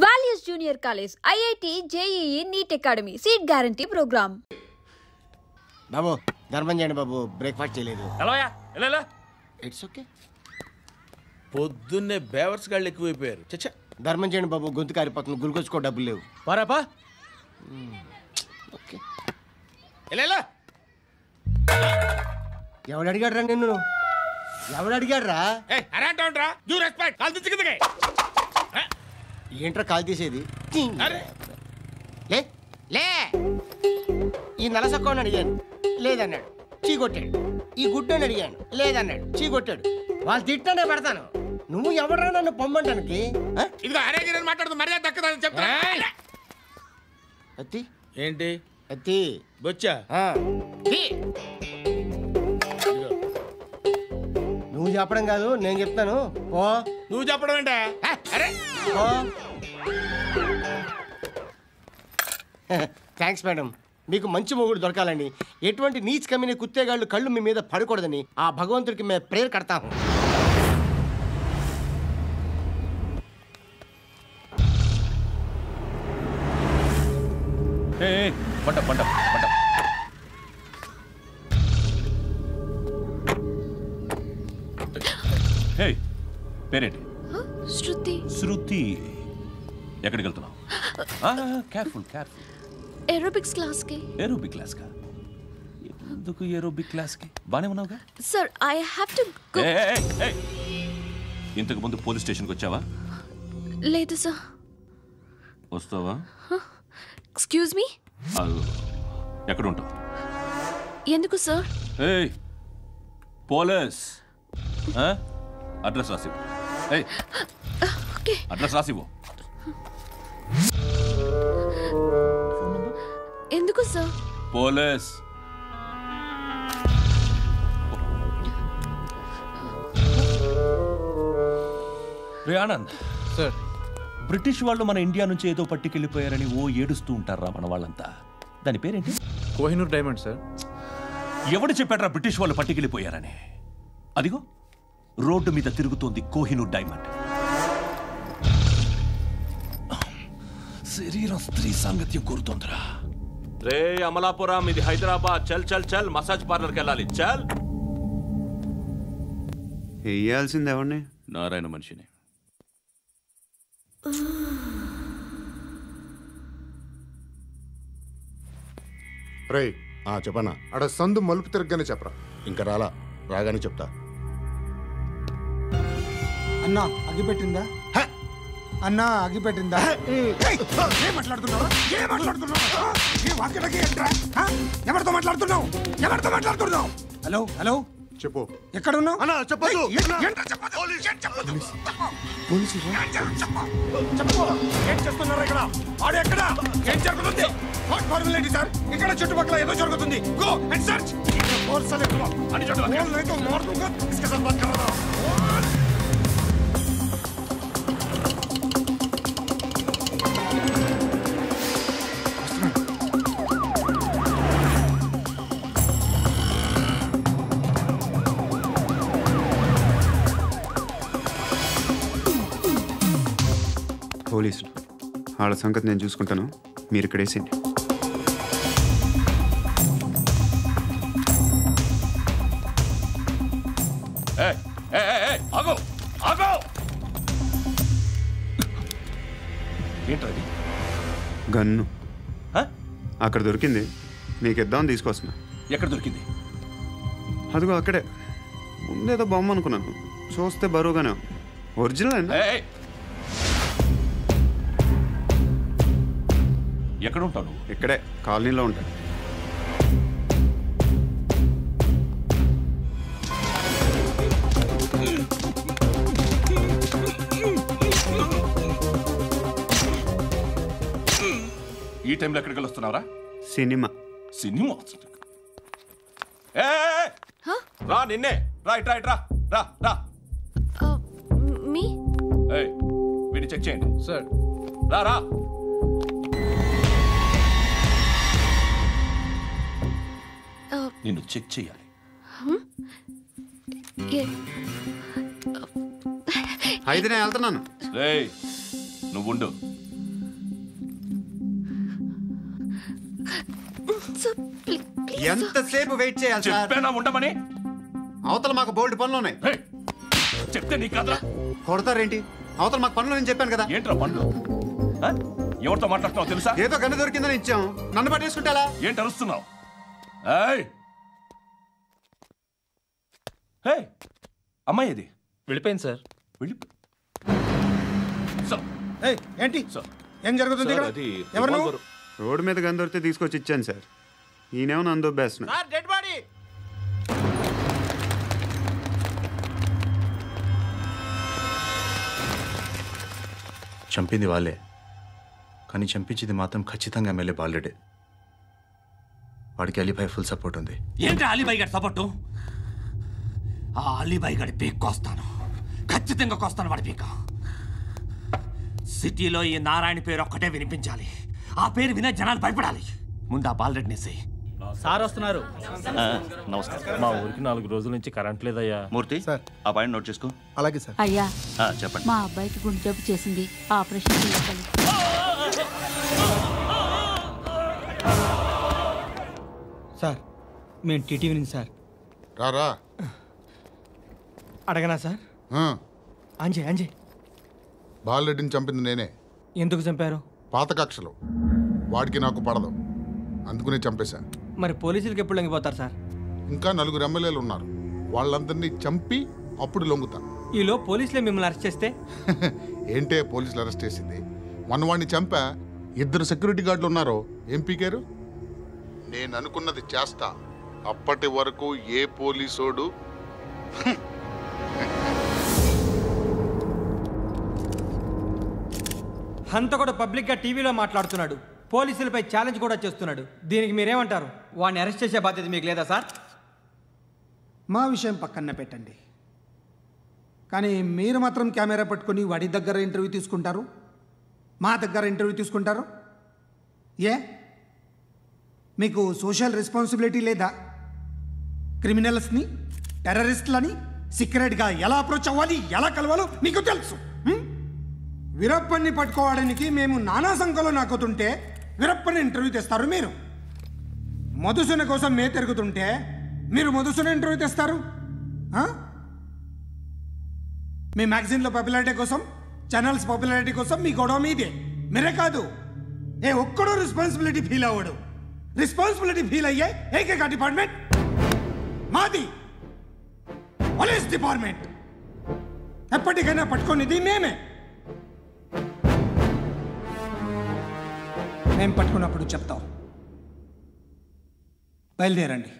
Values Junior College, IIT, JEE, NEET Academy, Seat Guarantee Program. బాబు ధర్మం చేయండి బాబు, breakfast చేయలేదు. It's okay. పొద్దున్నే బేవర్స్ గాళ్ళు ఎక్కువైపోయారు. చచ్చా, ధర్మం చేయండి బాబు, గొంతు కారిపోతుంది, గురికొచ్చుకో డబ్బులు లేవు. పారాపా. ఓకే. ఎవడు అడిగాడు రా నిన్ను? ఎవడు అడిగాడు రా? ఏంట్రా కాల్ తీసేది? లే లే. ఈ నలసక్కని అడిగాను, లేదన్నాడు, చీ కొట్టాడు. ఈ గుడ్డని అడిగాను, లేదన్నాడు, చీ కొట్టాడు. వాళ్ళు తిట్టానే పడతాను. నువ్వు ఎవడరా నన్ను పొమ్మంటానికి? అత్తి ఏంటి అత్తి బొచ్చా? నువ్వు చెప్పడం కాదు, నేను చెప్తాను. ఓ నువ్వు చెప్పడం ఏంటా? Thanks madam. మీకు మంచి మొగుడు దొరకాలని, ఎటువంటి నీచ్ కమ్మిన కుత్తేగాళ్ళు కళ్ళు మీ మీద పడకూడదని ఆ భగవంతుడికి మేము ప్రేయర్ కడతాము. పేరేంటి? శృతి. శృతి. ఎక్కడికి వెళ్తున్నావు? Careful careful. ఏరోబిక్స్ క్లాస్ కి. ఏరోబిక్ క్లాస్ కా? ఎందుకు ఏరోబిక్ క్లాస్ కి? బానే ఉన్నావుగా? Sir, I have to go. ఇంతకు ముందు పోలీస్ స్టేషన్కి వచ్చావా? లేదు సార్. వస్తావా? Excuse me. ఎక్కడ ఉంటావు? ఎందుకు సార్? పోలీస్ అడ్రస్ రాసివ్వు. అడ్రస్ రాసివ్వు. ఎందుకు sir? Police. Anand sir, British వాళ్ళు మన ఇండియా నుంచి ఏదో పట్టుకెళ్ళిపోయారని ఏడుస్తూ ఉంటారా మన వాళ్ళంతా? దాని పేరేంటి? Kohinoor diamond sir. ఎవడు చెప్పాడ్రా బ్రిటిష్ వాళ్ళు పట్టుకెళ్ళిపోయారని? అదిగో రోడ్డు మీద తిరుగుతోంది కోహినూర్ డైమండ్. శరీరం స్త్రీ సాంగత్యం కోరుతోందిరా. రే అమలాపురం, ఇది హైదరాబాద్. చల్ చల్ చల్, మసాజ్ పార్లర్కి వెళ్ళాలి. చల్. వేయాల్సింది ఎవరిని? నారాయణ మనిషిని. రే చెప్పనా? అడ సందు మలుపు తిరగగానే చెప్పరా. ఇంకా రాగానే చెప్తా. అన్నా అగిపెట్టిందా? అన్నా అగిపెట్టిందా? ఏం మాట్లాడుతున్నావు? ఎవరితో మాట్లాడుతున్నావు? హలో హలో, చెప్పు. ఎక్కడ ఉన్నావు? చెప్పదు. ఏం చేస్తున్నారు ఇక్కడ? ఆడు ఎక్కడ? ఏం జరుగుతుంది? సార్, ఇక్కడ చుట్టుపక్కల ఏదో జరుగుతుంది. Go and search. పోలీసులు వాళ్ళ సంగతి నేను చూసుకుంటాను, మీరు ఇక్కడ వేసేయండి. ఏంటది? గన్ను అక్కడ దొరికింది, మీకు ఇద్దామని తీసుకొస్తున్నా. ఎక్కడ దొరికింది? అదిగో అక్కడే. ముందేదో బొమ్మ అనుకున్నాను, చూస్తే బరువుగానే ఒరిజినల్ అండి. ఎక్కడ ఉంటావు నువ్వు? ఇక్కడే కాలనీలో ఉంటాను. ఈ టైంలో ఎక్కడికి వస్తున్నావురా? సినిమా. సినిమా? రా, నిన్నే. రైట్ రైట్, రా రా రా. మీ వీడిని చెక్ చేయండి సార్. రా రా. నిన్ను చెక్ చేయాలి. అయితే నేను వెళ్తున్నాను. నువ్వుండు. ఎంతసేపు వెయిట్ చేయాలి సార్? చెప్పేనా ఉండమని? అవతల మాకు బోల్డ్ పనులు ఉన్నాయి. చెప్తే నీ కాదా? కొడతారేంటి? అవతల మాకు పనులు నేను చెప్పాను కదా. ఏంట్రా పనులు? ఎవరితో మాట్లాడుతున్నావు తెలుసా? ఏదో గన్ను దొరికిందని ఇచ్చాం, నన్ను పట్టేసుకుంటా. ఏంటి అరుస్తున్నావు? అమ్మాయి ఇది వెళ్ళిపోయింది సార్. ఏంటి ఏం జరుగుతుంది ఇక్కడ? ఎవరు నువ్వు? రోడ్డు మీద గన్ను దొరికితే తీసుకొచ్చి ఇచ్చాను సార్. ఈయనేమో నన్ను దొబ్బేస్తున్నా. Dead body. చంపింది వాళ్ళే, కానీ చంపించింది మాత్రం ఖచ్చితంగా ఎమ్మెల్యే బాలుడే. వాడికి అలీబాయ్ ఫుల్ సపోర్ట్ ఉంది. ఏంటి అలీబాయ్ గారి సపోర్టు? ఆ అలీబాయ్ గారి పీక్ కోస్తాను, ఖచ్చితంగా కోస్తాను వాడి పీక. సిటీలో ఈ నారాయణ పేరు ఒక్కటే వినిపించాలి. ఆ పేరు వినే జనాలు భయపడాలి. ముందు ఆ బాలరెడ్డి నేసి. సార్ వస్తున్నారు. నమస్కారం. మా ఊరికి 4 రోజుల నుంచి కరెంట్ లేదయ్యా. మూర్తి సార్, ఆ పాయింట్ నోట్ చేసుకో. అలాగే సార్. అయ్యా చెప్పండి. మా అబ్బాయికి గుండె జబ్బు చేసింది, ఆపరేషన్ చేయాలి. సార్ మేము టీటీవీ నుంచి సార్. రారా. అడగనా సార్? అంజయ్ బాలరెడ్డిని చంపింది నేనే. ఎందుకు చంపారు? పాత కక్షలు, వాడికి నాకు పడదు, అందుకునే చంపేశా. మరి పోలీసులకి ఎప్పుడు లొంగిపోతారు సార్? ఇంకా 4 ఎమ్మెల్యేలు ఉన్నారు, వాళ్ళందరినీ చంపి అప్పుడు లొంగుతా. ఈలో పోలీసులే మిమ్మల్ని అరెస్ట్ చేస్తే? ఏంటే పోలీసులు అరెస్ట్ చేసింది? వాడిని చంపా, 2 సెక్యూరిటీ గార్డులు ఉన్నారు, ఏం పీకారు? నేను అనుకున్నది చేస్తా, అప్పటి వరకు ఏ పోలీసోడు హంతకుడు పబ్లిక్గా టీవీలో మాట్లాడుతున్నాడు, పోలీసులపై ఛాలెంజ్ కూడా చేస్తున్నాడు. దీనికి మీరేమంటారు? వాడిని అరెస్ట్ చేసే బాధ్యత మీకు లేదా సార్? మా విషయం పక్కన పెట్టండి, కానీ మీరు మాత్రం కెమెరా పట్టుకొని వాడి దగ్గర ఇంటర్వ్యూ తీసుకుంటారు, మా దగ్గర ఇంటర్వ్యూ తీసుకుంటారు. ఏ మీకు సోషల్ రెస్పాన్సిబిలిటీ లేదా? క్రిమినల్స్ని, టెర్రరిస్టులని సీక్రెట్గా ఎలా అప్రోచ్ అవ్వాలి, ఎలా కలవాలో మీకు తెలుసు. వీరప్పన్ని పట్టుకోవడానికి మేము నానా సంఖ్యలో నాకుతుంటే వీరప్పని ఇంటర్వ్యూ తెస్తారు మీరు. మధుసూన కోసం మే తిరుగుతుంటే మీరు మధుసూన ఇంటర్వ్యూ తెస్తారు. మీ మ్యాగజైన్లో పాపులారిటీ కోసం, ఛానల్స్ పాపులారిటీ కోసం మీ గొడవ మీదే. మీరే కాదు, ఏ ఒక్కడో రెస్పాన్సిబిలిటీ ఫీల్ అవ్వడు. రెస్పాన్సిబిలిటీ ఫీల్ అయ్యే ఏకైక డిపార్ట్మెంట్ మాది, పోలీస్ డిపార్ట్మెంట్. ఎప్పటికైనా పట్టుకునేది మేమే. మేము పట్టుకున్నప్పుడు చెప్తాం. బయలుదేరండి.